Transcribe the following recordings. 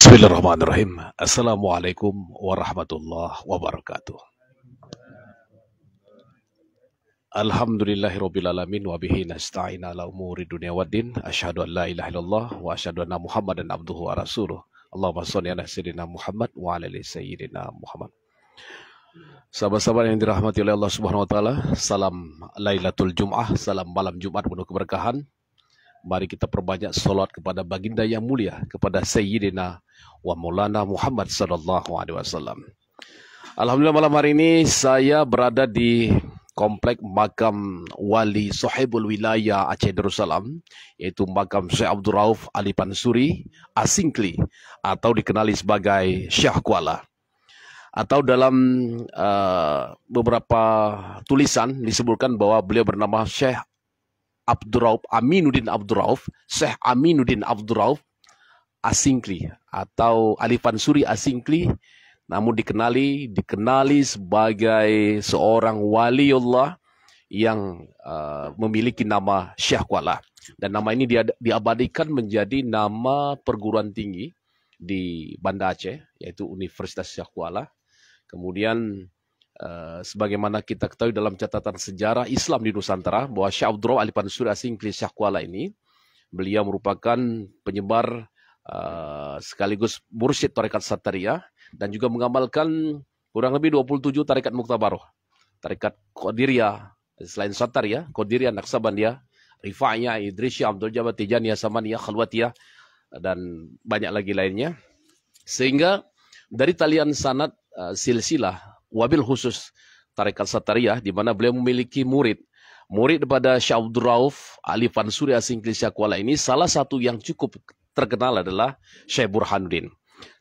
Bismillahirrahmanirrahim. Assalamualaikum warahmatullahi wabarakatuh. Alhamdulillahirrabbilalamin wa bihi nasta'in ala umuri dunia waddin. Asyhadu an la ilaha illallah wa asyhadu anna Muhammadan abduhu wa rasuluh. Allahumma shalli ala sayyidina Muhammad wa ala ali sayyidina Muhammad. Sahabat-sahabat yang dirahmati oleh Allah Subhanahu wa taala, salam Lailatul Jum'ah, salam malam Jumat penuh keberkahan. Mari kita perbanyak salat kepada baginda yang mulia, kepada Sayyidina wa Maulana Muhammad sallallahu alaihi wasallam. Alhamdulillah, malam hari ini saya berada di komplek makam Wali Sohibul Wilayah Aceh Darussalam, yaitu makam Syekh Abdul Rauf Ali Pansuri Asingkli, atau dikenali sebagai Syekh Kuala. Atau dalam beberapa tulisan disebutkan bahwa beliau bernama Syekh Abdul Rauf Aminuddin Abdul Rauf, Syekh Aminuddin Abdul Rauf Asingkli atau Ali Pansuri Asingkli, namun dikenali sebagai seorang waliullah yang memiliki nama Syekh Kuala, dan nama ini diabadikan menjadi nama perguruan tinggi di Banda Aceh, yaitu Universitas Syekh Kuala. Kemudian sebagaimana kita ketahui dalam catatan sejarah Islam di Nusantara bahwa Syekh Abdul Rauf Ali Pansuri Asingkli Syekh Kuala ini, beliau merupakan penyebar sekaligus mursyid tarekat Satariyah dan juga mengamalkan kurang lebih 27 tarekat Muktabaroh, tarekat Qadiriyah selain Satariyah, Qadiriyah, Naqsabandiyah, Rifa'iyah, Idrisyah, Abdul Jabbar, Tijaniyah, Samaniyah, Khalwatiyah, dan banyak lagi lainnya. Sehingga dari talian sanad silsilah wabil khusus tarekat Satariyah, di mana beliau memiliki murid pada Syekh Abdul Rauf Ali Pansuri Asingkli Syekh Kuala ini, salah satu yang cukup terkenal adalah Syekh Burhanuddin.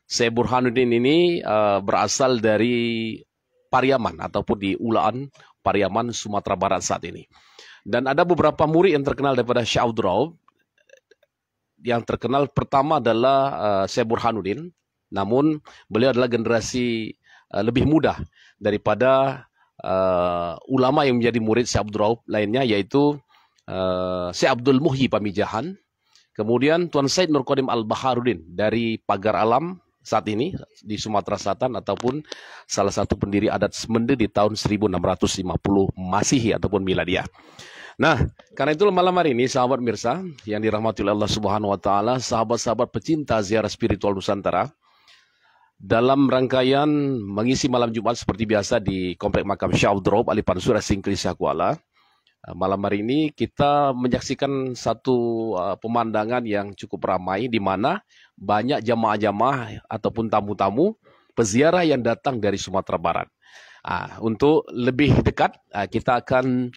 Syekh Burhanuddin ini berasal dari Pariaman ataupun di Ulaan Pariaman, Sumatera Barat saat ini. Dan ada beberapa murid yang terkenal daripada Syekh Abdul Rauf. Yang terkenal pertama adalah Syekh Burhanuddin, namun beliau adalah generasi lebih mudah daripada ulama yang menjadi murid Syekh Abdul Rauf lainnya, yaitu Syekh Abdul Muhyi Pamijahan, kemudian Tuan Said Nur Qadim Al-Baharudin dari Pagar Alam saat ini di Sumatera Selatan, ataupun salah satu pendiri adat Semende di tahun 1650 Masihi ataupun Miladiah. Nah, karena itu malam hari ini sahabat mirsa yang dirahmati oleh Allah Subhanahu wa taala, sahabat-sahabat pecinta ziarah spiritual Nusantara, dalam rangkaian mengisi malam Jumat seperti biasa di komplek makam Syekh Abdul Rauf Ali Pansuri Asingkli Syekh Kuala, malam hari ini kita menyaksikan satu pemandangan yang cukup ramai, di mana banyak jamaah-jamaah ataupun tamu-tamu peziarah yang datang dari Sumatera Barat. Untuk lebih dekat, kita akan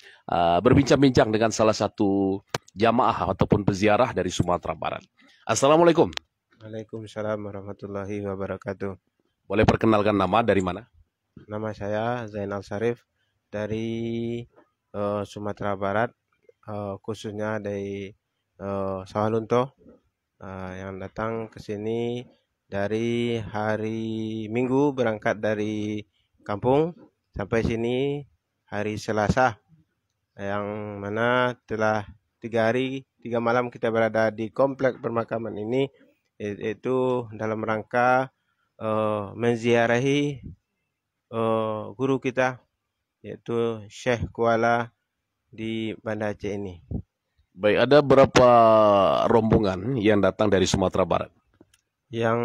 berbincang-bincang dengan salah satu jamaah ataupun peziarah dari Sumatera Barat. Assalamualaikum. Waalaikumsalam warahmatullahi wabarakatuh. Boleh perkenalkan nama, dari mana? Nama saya Zainal Sarif dari Sumatera Barat, khususnya dari Sawalunto, yang datang ke sini dari hari Minggu, berangkat dari kampung sampai sini hari Selasa, yang mana telah 3 hari 3 malam kita berada di komplek permakaman ini, yaitu dalam rangka menziarahi guru kita, yaitu Syekh Kuala di Banda Aceh ini. Baik, ada berapa rombongan yang datang dari Sumatera Barat? Yang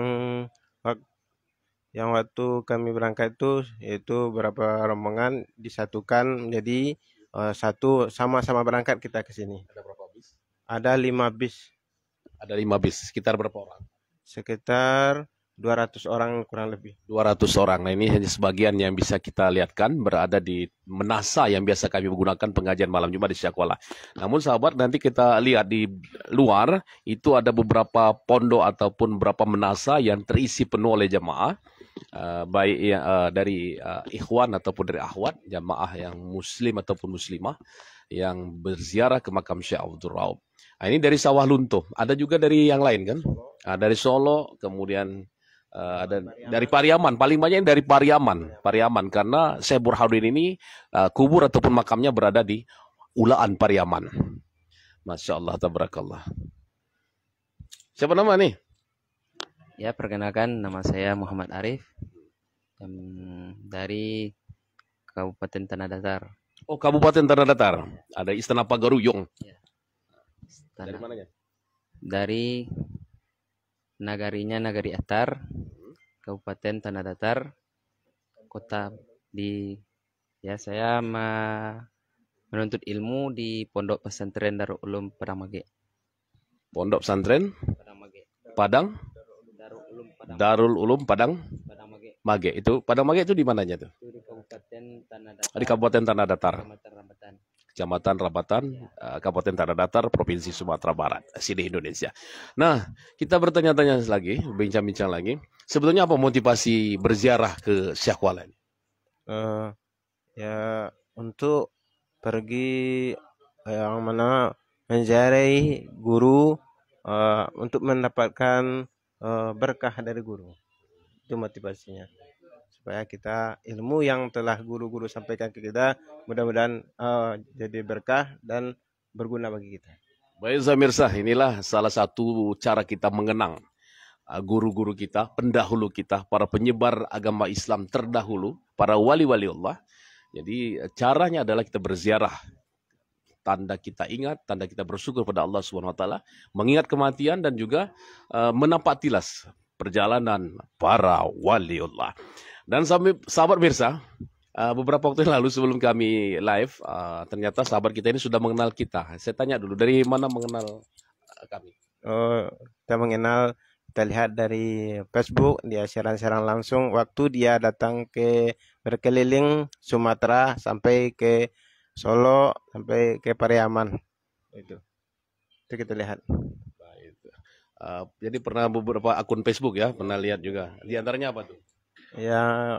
waktu kami berangkat itu, yaitu berapa rombongan disatukan menjadi satu, sama-sama berangkat kita ke sini. Ada berapa bis? Ada 5 bis. Ada 5 bis. Sekitar berapa orang? Sekitar 200 orang kurang lebih. 200 orang. Nah, ini hanya sebagian yang bisa kita lihatkan berada di menasa yang biasa kami menggunakan pengajian malam Jumat di Syekh Kuala. Namun sahabat, nanti kita lihat di luar itu ada beberapa pondok ataupun beberapa menasa yang terisi penuh oleh jamaah, baik dari ikhwan ataupun dari akhwat, jamaah yang muslim ataupun muslimah yang berziarah ke makam Syekh Abdul Rauf. Nah, ini dari Sawah Lunto. Ada juga dari yang lain kan? Dari Solo, kemudian ada dari Pariaman. Paling banyak dari Pariaman, karena Syekh Burhanuddin ini kubur ataupun makamnya berada di Ulaan Pariaman. Masya Allah, tabarakallah. Siapa nama nih? Ya, perkenalkan nama saya Muhammad Arif dari Kabupaten Tanah Datar. Oh, Kabupaten Tanah Datar. Ada Istana Pagaruyung. Ya. Dari mananya? Dari nagarinya Nagari Atar, Kabupaten Tanah Datar, kota di saya menuntut ilmu di Pondok Pesantren Darul Ulum Padang Mage. Pondok Pesantren Padang Mage. Padang Darul Ulum Padang Padang Mage. Mage. Itu Padang Mage itu di mananya tuh? Itu di Kabupaten Tanah Datar. Di Kabupaten Tanah Datar. Kecamatan Rambatan. Kecamatan Rabatan, Kabupaten Tanah Datar, Provinsi Sumatera Barat, sini Indonesia. Nah, kita bertanya-tanya lagi, bincang-bincang lagi. Sebetulnya apa motivasi berziarah ke Syekh Kuala ini? Ya untuk pergi yang mana menziarahi guru untuk mendapatkan berkah dari guru. Itu motivasinya. Supaya kita ilmu yang telah guru-guru sampaikan ke kita mudah-mudahan jadi berkah dan berguna bagi kita. Baik Zamirsa, inilah salah satu cara kita mengenang guru-guru kita, pendahulu kita, para penyebar agama Islam terdahulu, para wali-wali Allah. Jadi caranya adalah kita berziarah. Tanda kita ingat, tanda kita bersyukur pada Allah SWT, mengingat kematian dan juga menampak tilas perjalanan para wali Allah. Dan sahabat mirsa, beberapa waktu yang lalu sebelum kami live, ternyata sahabat kita ini sudah mengenal kita. Saya tanya dulu, dari mana mengenal kami? Kita mengenal, kita lihat dari Facebook, dia siaran-siaran langsung waktu dia datang ke berkeliling Sumatera sampai ke Solo sampai ke Pariaman. Itu kita lihat. Jadi pernah beberapa akun Facebook ya, pernah lihat juga. Di antaranya apa tuh? Ya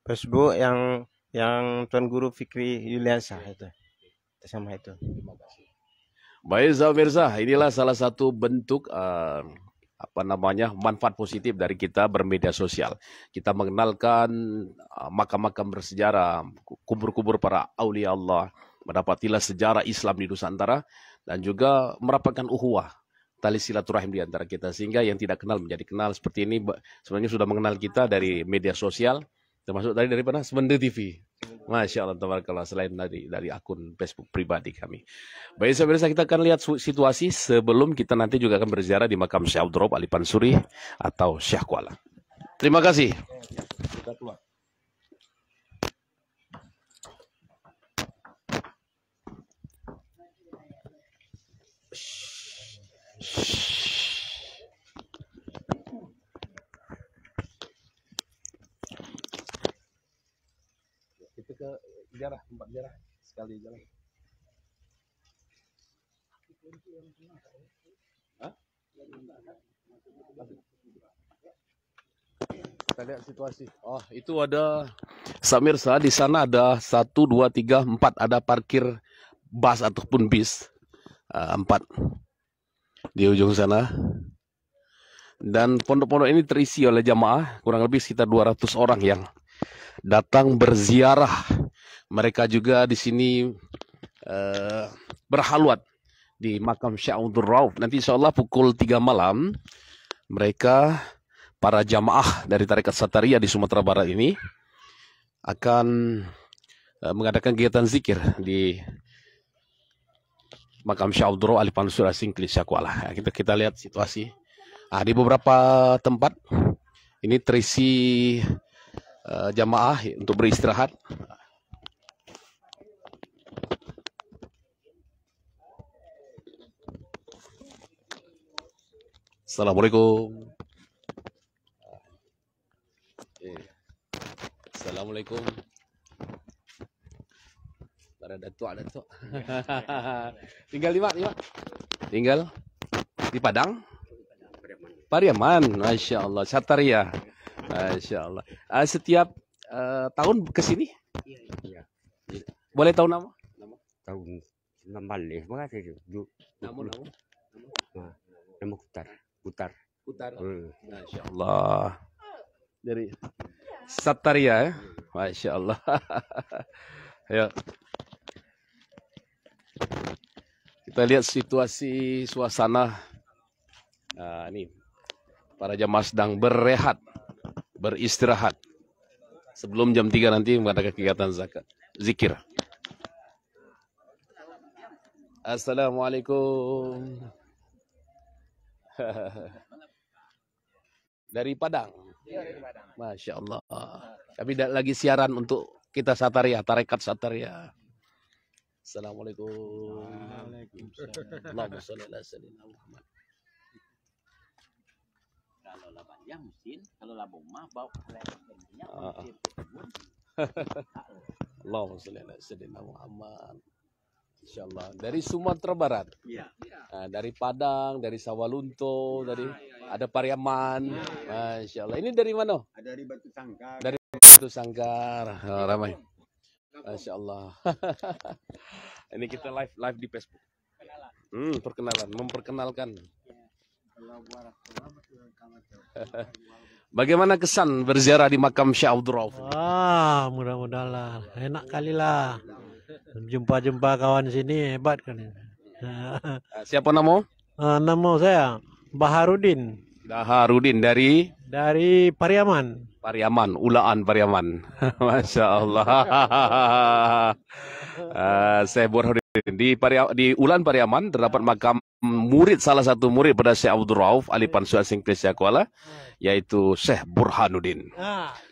Facebook yang Tuan Guru Fikri Yuliansyah itu. Sama itu. Terima kasih. Baik Zamirza, inilah salah satu bentuk manfaat positif dari kita bermedia sosial. Kita mengenalkan makam-makam bersejarah, kubur-kubur para aulia Allah, mendapatilah sejarah Islam di Nusantara, dan juga merapatkan ukhuwah, tali silaturahim di antara kita, sehingga yang tidak kenal menjadi kenal. Seperti ini sebenarnya sudah mengenal kita dari media sosial, termasuk dari mana? Semende TV. Masya Allah, tabarakallah, selain dari akun Facebook pribadi kami. Baik, saudara, kita akan lihat situasi sebelum kita nanti juga akan berziarah di makam Syekh Abdul Rauf Alifan Suri atau Syekh Kuala. Terima kasih. Kita keluar. Kita ke tempat ziarah sekali jalan. Kita lihat situasi. Oh, itu ada Samirsa, di sana ada 1, 2, 3, 4 ada parkir bus ataupun bis. 4 di ujung sana. Dan pondok-pondok ini terisi oleh jamaah, kurang lebih sekitar 200 orang yang datang berziarah. Mereka juga di sini berhalwat di makam Syekh Abdul Rauf. Nanti insya Allah pukul 3 malam, mereka, para jamaah dari Tarekat Sataria di Sumatera Barat ini, akan mengadakan kegiatan zikir di makam Syekh Abdul Rauf Alifan Suri Singkli Syekh Kuala. Kita lihat situasi. Di beberapa tempat ini terisi jamaah untuk beristirahat. Assalamualaikum. Assalamualaikum. Ada datuk. Tinggal di mana? Tinggal di Padang? Pariaman, Masya Allah. Sataria, Masya Allah. Setiap tahun ke sini? Iya. Boleh tahu nama? Tahun 19 makasih itu. Nama Kutar. Masya Allah. Dari Sataria ya? Masya Allah. Ayo. Kita lihat situasi suasana. Ini Para jamaah sedang berehat, beristirahat. Sebelum jam 3 nanti mengadakan kegiatan zakat. Zikir. Assalamualaikum. Dari Padang. Masya Allah. Kami lagi siaran untuk kita Sataria, tarekat Sataria. Assalamualaikum. Allahumma sholli ala sayyidina Muhammad. Kalau labannya mesin, kalau labung mah bau mesinnya mesin. Allahumma sholli ala sayyidina Muhammad. Insyaallah dari Sumatera Barat. Iya. Nah, dari Padang, dari Sawalunto, dari ada Pariaman. Masya Allah. Ini dari mana? Dari Batu Sangkar. Dari Batu Sangkar. Oh, ramai. Masya Allah. Ini kita live di Facebook. Perkenalan, memperkenalkan. Bagaimana kesan berziarah di makam Syekh Abdul Rauf? Mudah-mudahan lah. Enak kali lah. Jumpa-jumpa kawan sini hebat kan. Siapa nama? Nama saya Baharudin. Baharudin dari Pariaman. Pariaman, Ulaan Pariaman. Masya Allah. Saya Burhanuddin di Ulaan Pariaman terdapat makam salah satu murid pada Syekh Abdul Rauf Alipan Suasing Kuala, yaitu Syekh Burhanuddin.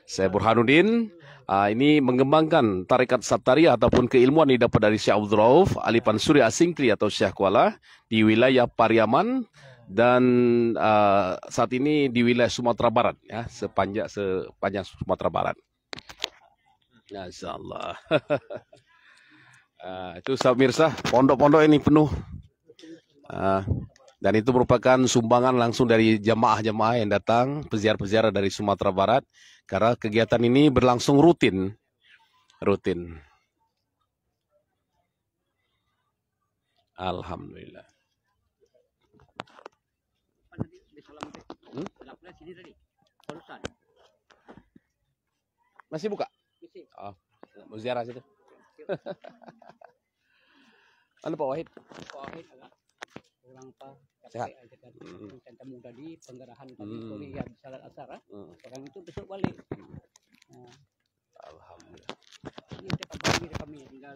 Syekh Burhanuddin ini mengembangkan tarekat Sataria ataupun keilmuan yang didapat dari Syekh Abdul Rauf Alipan Suri Asingkri atau Syekh Kuala di wilayah Pariaman dan saat ini di wilayah Sumatera Barat, ya, sepanjang Sumatera Barat. Masya Allah. Itu pemirsa, pondok-pondok ini penuh. Dan itu merupakan sumbangan langsung dari jamaah-jamaah yang datang, peziarah-peziarah dari Sumatera Barat, karena kegiatan ini berlangsung rutin. Alhamdulillah. Masih buka? Oh, mau ziarah situ. Mana Pak Wahid? Orang apa? Sehat. Kita muda di penggerahan kami kuliah di Salat Asar. Orang itu besok balik. Alhamdulillah. Ini kita bagi kami tinggal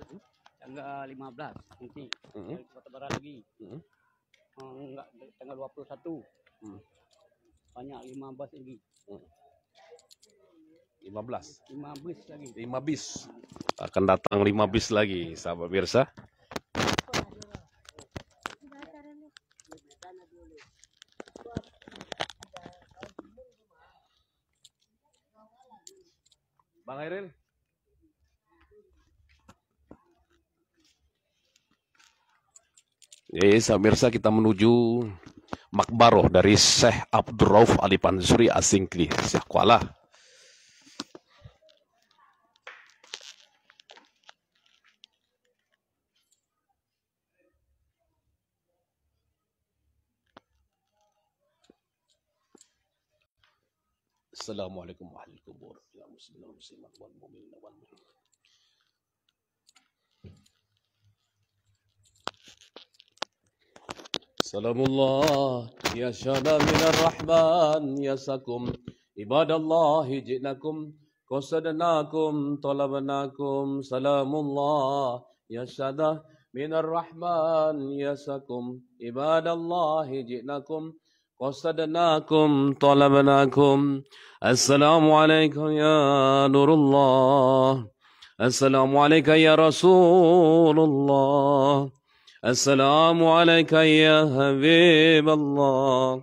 tanggal 15 nanti. Dari Kota Barat lagi. Enggak tanggal 21. Banyak 15 lagi. 15 lagi. 5 bis. Akan datang 5 bis lagi, sahabat pemirsa. Bang Airil. Sahabat pemirsa, kita menuju makbaroh dari Syekh Abdul Rauf Alipan Suri Asingkli, Syekh Kuala. Assalamualaikum warahmatullahi wabarakatuh. Ya muslimin muslimat wal mu'minin wal mu'minat. Salamullah ya syada minar rahman yasakum ibadallahi ji'nakum qasadnakum talabnakum. Salamullah ya syada minar rahman yasakum ibadallahi ji'nakum qasadnakum talabnakum. Assalamualaikum ya nurullah. Assalamualaikum ya Rasulullah. Assalamualaikum ya Habib Allah.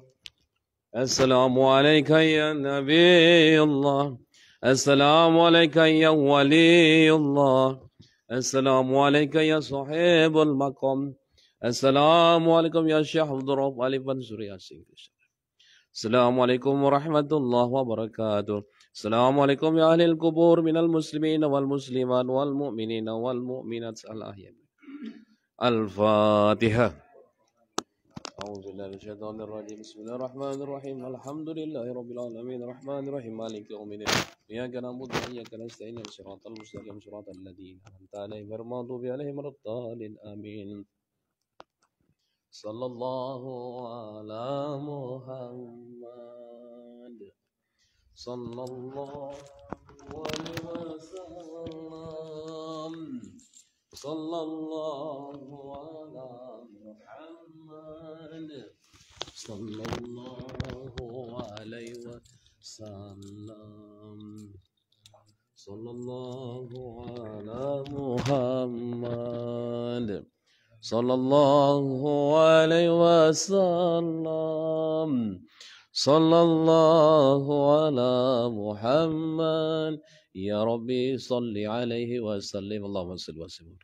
Assalamualaikum ya Nabi Allah. Assalamualaikum ya Wali Allah. Assalamualaikum ya Sahibul Maqam. Assalamualaikum ya Syekh Abdul Rauf Alipan Suri Asingkri. Assalamualaikum warahmatullahi wabarakatuh. Assalamualaikum ya ahlil kubur minal muslimin wal muslimat wal mu'minin wal mu'minat al-ahya. Al-Fatihah. A'udzubillahi minasyaitonir rajim. Bismillahirrahmanirrahim. Alhamdulillahirabbil alamin. Arrahmanirrahim. Maliki yaumiddin. Iyyaka na'budu wa iyyaka nasta'in. Shiratal mustaqim. Shiratal ladzina an'amta 'alaihim ghairil maghdubi 'alaihim waladdallin. Amin. Sallallahu ala Muhammad. sallallahu alaihi wasallam. Sallallahu ala Muhammad. Sallallahu alaihi wasallam. Sallallahu ala Muhammad. Sallallahu alaihi wasallam. Sallallahu ala Muhammad. Ya Rabbi salli alaihi wasallim. Allahumma salli wa sallim.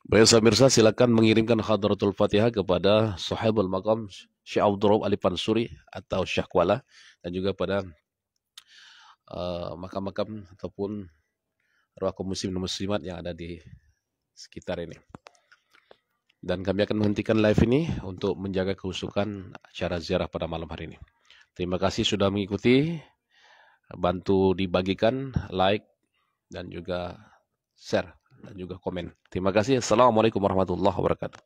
Baik pemirsa, silakan mengirimkan hadratul Fatihah kepada Sahibul Maqam Syekh Abdul Rauf Alifan Suri atau Syekh Kuala, dan juga pada makam-makam ataupun arwah kaum muslim dan muslimat yang ada di sekitar ini. Dan kami akan menghentikan live ini untuk menjaga kehusukan acara ziarah pada malam hari ini. Terima kasih sudah mengikuti, bantu dibagikan, like, dan juga share, dan juga komen. Terima kasih. Assalamualaikum warahmatullahi wabarakatuh.